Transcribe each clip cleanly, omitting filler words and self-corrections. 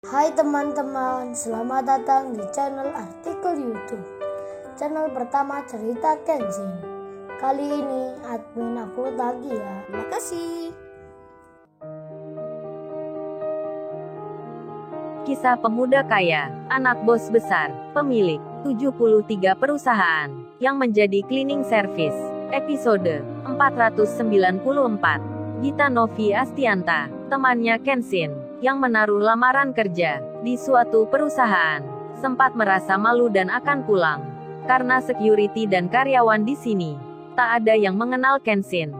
Hai teman-teman, selamat datang di channel artikel YouTube. Channel pertama cerita Kenshin. Kali ini admin upload lagi ya. Terima kasih. Kisah pemuda kaya, anak bos besar, pemilik 73 perusahaan, yang menjadi cleaning service. Episode 494. Gita Novi Astianta, temannya Kenshin, yang menaruh lamaran kerja di suatu perusahaan, sempat merasa malu dan akan pulang. Karena security dan karyawan di sini tak ada yang mengenal Kenshin.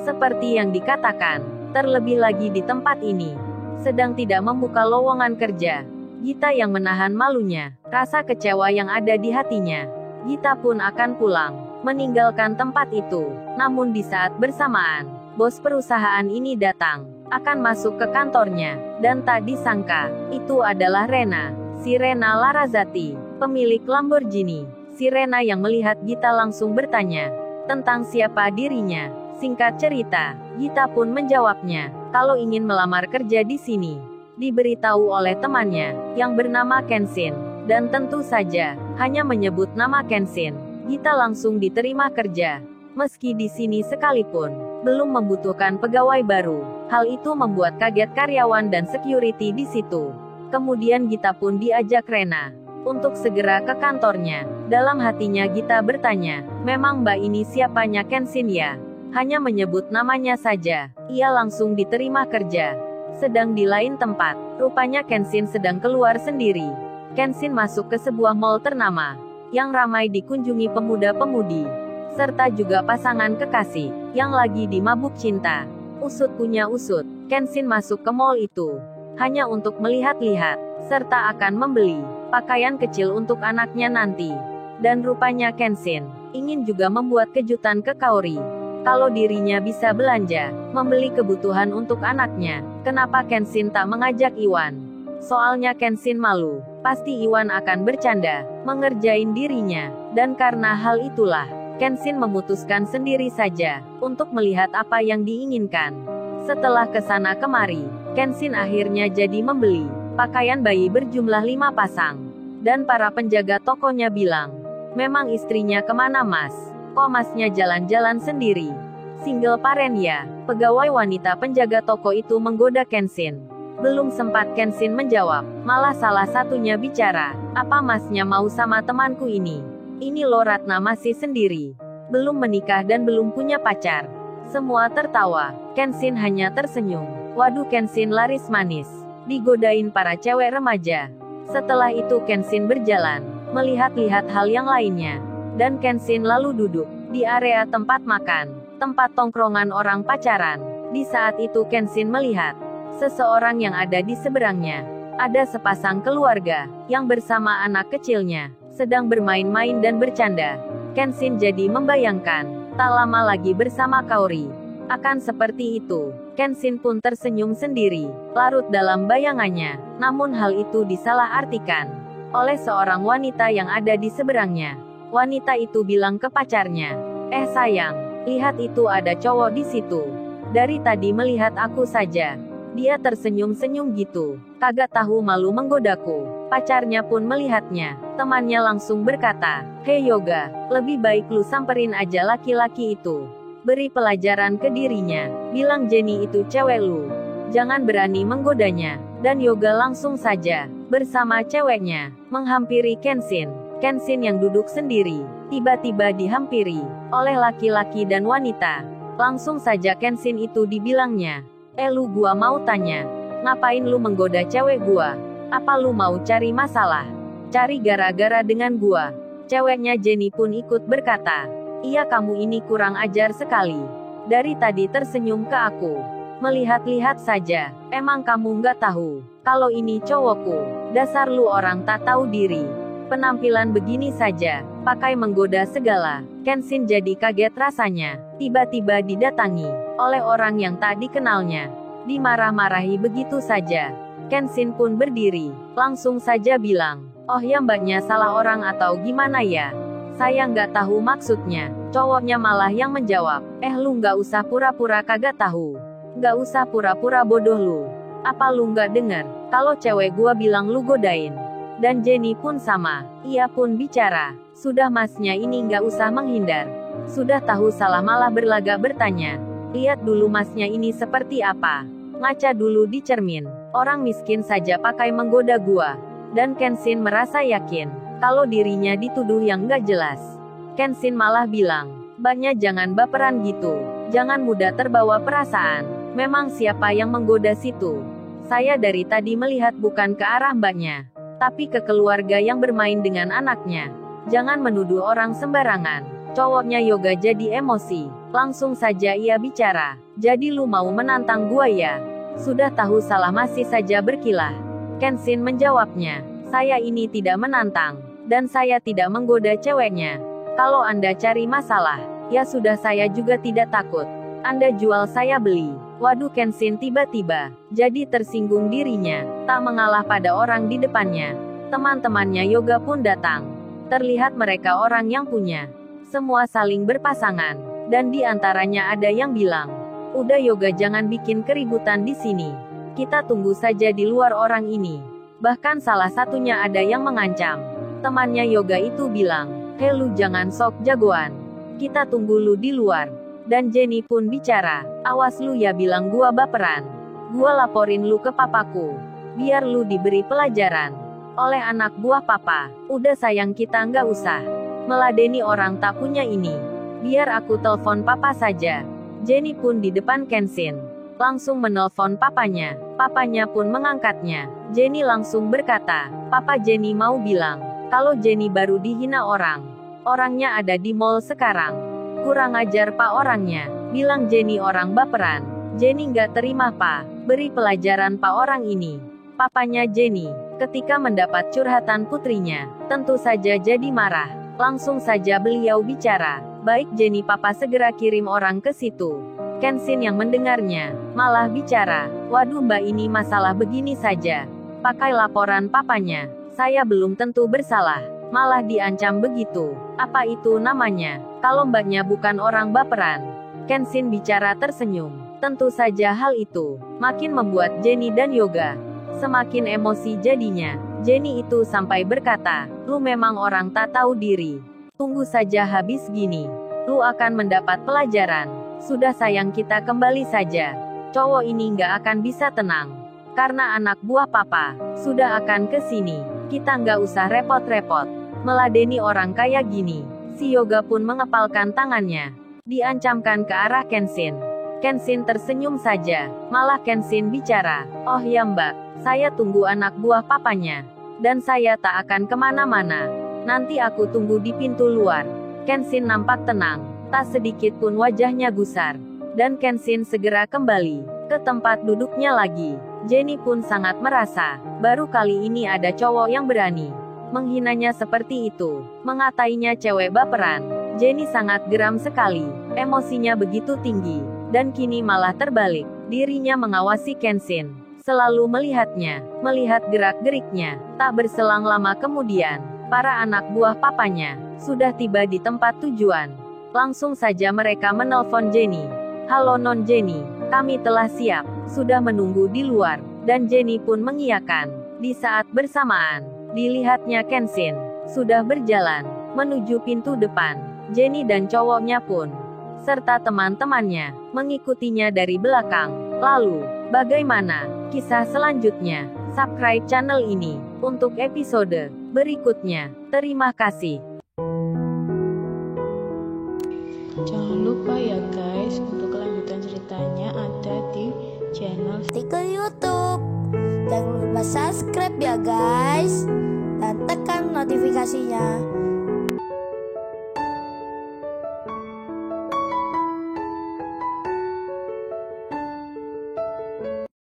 Seperti yang dikatakan, terlebih lagi di tempat ini sedang tidak membuka lowongan kerja. Gita yang menahan malunya, rasa kecewa yang ada di hatinya. Gita pun akan pulang, meninggalkan tempat itu. Namun di saat bersamaan, bos perusahaan ini datang, akan masuk ke kantornya, dan tak disangka, itu adalah Rena, si Rena Larazati, pemilik Lamborghini. Si Rena yang melihat Gita langsung bertanya tentang siapa dirinya. Singkat cerita, Gita pun menjawabnya, kalau ingin melamar kerja di sini. Diberitahu oleh temannya, yang bernama Kenshin, dan tentu saja, hanya menyebut nama Kenshin, Gita langsung diterima kerja. Meski di sini sekalipun belum membutuhkan pegawai baru, hal itu membuat kaget karyawan dan security di situ. Kemudian Gita pun diajak Rena untuk segera ke kantornya. Dalam hatinya Gita bertanya, memang mbak ini siapanya Kenshin ya? Hanya menyebut namanya saja, ia langsung diterima kerja. Sedang di lain tempat, rupanya Kenshin sedang keluar sendiri. Kenshin masuk ke sebuah mall ternama, yang ramai dikunjungi pemuda-pemudi, serta juga pasangan kekasih, yang lagi dimabuk cinta. Usut punya usut, Kenshin masuk ke mall itu, hanya untuk melihat-lihat, serta akan membeli pakaian kecil untuk anaknya nanti. Dan rupanya Kenshin ingin juga membuat kejutan ke Kaori. Kalau dirinya bisa belanja, membeli kebutuhan untuk anaknya, kenapa Kenshin tak mengajak Iwan? Soalnya Kenshin malu, pasti Iwan akan bercanda, mengerjain dirinya. Dan karena hal itulah, Kenshin memutuskan sendiri saja, untuk melihat apa yang diinginkan. Setelah kesana kemari, Kenshin akhirnya jadi membeli pakaian bayi berjumlah 5 pasang. Dan para penjaga tokonya bilang, memang istrinya kemana mas? Kok masnya jalan-jalan sendiri? Single parent ya? Pegawai wanita penjaga toko itu menggoda Kenshin. Belum sempat Kenshin menjawab, malah salah satunya bicara, apa masnya mau sama temanku ini? Ini loh Ratna masih sendiri, belum menikah dan belum punya pacar. Semua tertawa, Kenshin hanya tersenyum. Waduh, Kenshin laris manis, digodain para cewek remaja. Setelah itu Kenshin berjalan, melihat-lihat hal yang lainnya. Dan Kenshin lalu duduk di area tempat makan, tempat tongkrongan orang pacaran. Di saat itu Kenshin melihat seseorang yang ada di seberangnya. Ada sepasang keluarga yang bersama anak kecilnya sedang bermain-main dan bercanda. Kenshin jadi membayangkan tak lama lagi bersama Kaori. Akan seperti itu, Kenshin pun tersenyum sendiri, larut dalam bayangannya. Namun hal itu disalahartikan oleh seorang wanita yang ada di seberangnya. Wanita itu bilang ke pacarnya, sayang, lihat itu ada cowok di situ. Dari tadi melihat aku saja. Dia tersenyum-senyum gitu, kagak tahu malu menggodaku. Pacarnya pun melihatnya. Temannya langsung berkata, hei Yoga, lebih baik lu samperin aja laki-laki itu. Beri pelajaran ke dirinya, bilang Jenny itu cewek lu. Jangan berani menggodanya. Dan Yoga langsung saja, bersama ceweknya, menghampiri Kenshin. Kenshin yang duduk sendiri, tiba-tiba dihampiri oleh laki-laki dan wanita. Langsung saja Kenshin itu dibilangnya, lu gua mau tanya, ngapain lu menggoda cewek gua? Apa lu mau cari masalah? Cari gara-gara dengan gua? Ceweknya Jenny pun ikut berkata, iya kamu ini kurang ajar sekali. Dari tadi tersenyum ke aku, melihat-lihat saja, emang kamu nggak tahu kalau ini cowokku? Dasar lu orang tak tahu diri. Penampilan begini saja, pakai menggoda segala. Kenshin jadi kaget rasanya, tiba-tiba didatangi oleh orang yang tak dikenalnya. Dimarah-marahi begitu saja. Kenshin pun berdiri, langsung saja bilang, oh ya mbaknya salah orang atau gimana ya? Saya nggak tahu maksudnya. Cowoknya malah yang menjawab, lu nggak usah pura-pura kagak tahu. Nggak usah pura-pura bodoh lu. Apa lu nggak denger? Kalau cewek gua bilang lu godain. Dan Jenny pun sama. Ia pun bicara. Sudah masnya ini nggak usah menghindar. Sudah tahu salah malah berlagak bertanya. Lihat dulu masnya ini seperti apa. Ngaca dulu di cermin. Orang miskin saja pakai menggoda gua. Dan Kenshin merasa yakin. Kalau dirinya dituduh yang nggak jelas. Kenshin malah bilang. Mbaknya jangan baperan gitu. Jangan mudah terbawa perasaan. Memang siapa yang menggoda situ? Saya dari tadi melihat bukan ke arah mbaknya. Tapi ke keluarga yang bermain dengan anaknya. Jangan menuduh orang sembarangan. Cowoknya Yoga jadi emosi. Langsung saja ia bicara. Jadi lu mau menantang gua ya? Sudah tahu salah masih saja berkilah. Kenshin menjawabnya. Saya ini tidak menantang. Dan saya tidak menggoda ceweknya. Kalau Anda cari masalah, ya sudah saya juga tidak takut. Anda jual saya beli. Waduh Kenshin tiba-tiba jadi tersinggung dirinya. Tak mengalah pada orang di depannya. Teman-temannya Yoga pun datang. Terlihat mereka orang yang punya. Semua saling berpasangan. Dan di antaranya ada yang bilang. Udah Yoga jangan bikin keributan di sini. Kita tunggu saja di luar orang ini. Bahkan salah satunya ada yang mengancam. Temannya Yoga itu bilang. Hei lu jangan sok jagoan. Kita tunggu lu di luar. Dan Jenny pun bicara, awas lu ya bilang gua baperan. Gua laporin lu ke papaku. Biar lu diberi pelajaran. Oleh anak buah papa. Udah sayang kita nggak usah meladeni orang tak punya ini. Biar aku telepon papa saja. Jenny pun di depan Kenshin. Langsung menelpon papanya. Papanya pun mengangkatnya. Jenny langsung berkata, Papa Jenny mau bilang, kalau Jenny baru dihina orang. Orangnya ada di mall sekarang. Kurang ajar pak orangnya. Bilang Jenny orang baperan. Jenny nggak terima pak. Beri pelajaran pak orang ini. Papanya Jenny, ketika mendapat curhatan putrinya, tentu saja jadi marah. Langsung saja beliau bicara. Baik Jenny papa segera kirim orang ke situ. Kenshin yang mendengarnya, malah bicara. Waduh mbak ini masalah begini saja. Pakai laporan papanya. Saya belum tentu bersalah. Malah diancam begitu. Apa itu namanya? Kalau mbaknya bukan orang baperan. Kenshin bicara tersenyum. Tentu saja hal itu makin membuat Jenny dan Yoga semakin emosi jadinya. Jenny itu sampai berkata, lu memang orang tak tahu diri. Tunggu saja habis gini. Lu akan mendapat pelajaran. Sudah sayang kita kembali saja. Cowok ini nggak akan bisa tenang. Karena anak buah papa sudah akan ke sini. Kita nggak usah repot-repot meladeni orang kaya gini. Si Yoga pun mengepalkan tangannya. Diancamkan ke arah Kenshin. Kenshin tersenyum saja. Malah Kenshin bicara. Oh ya mbak, saya tunggu anak buah papanya. Dan saya tak akan kemana-mana. Nanti aku tunggu di pintu luar. Kenshin nampak tenang. Tak sedikit pun wajahnya gusar. Dan Kenshin segera kembali ke tempat duduknya lagi. Jenny pun sangat merasa. Baru kali ini ada cowok yang berani menghinanya seperti itu. Mengatainya cewek baperan. Jenny sangat geram sekali. Emosinya begitu tinggi. Dan kini malah terbalik. Dirinya mengawasi Kenshin. Selalu melihatnya. Melihat gerak-geriknya. Tak berselang lama kemudian. Para anak buah papanya sudah tiba di tempat tujuan. Langsung saja mereka menelpon Jenny. Halo non Jenny. Kami telah siap. Sudah menunggu di luar. Dan Jenny pun mengiyakan. Di saat bersamaan. Dilihatnya Kenshin sudah berjalan menuju pintu depan. Jenny dan cowoknya pun serta teman-temannya mengikutinya dari belakang. Lalu, bagaimana kisah selanjutnya? Subscribe channel ini untuk episode berikutnya. Terima kasih. Jangan lupa ya guys, untuk kelanjutan ceritanya ada di channel Artikel YouTube. Jangan lupa subscribe ya guys. Dan tekan notifikasinya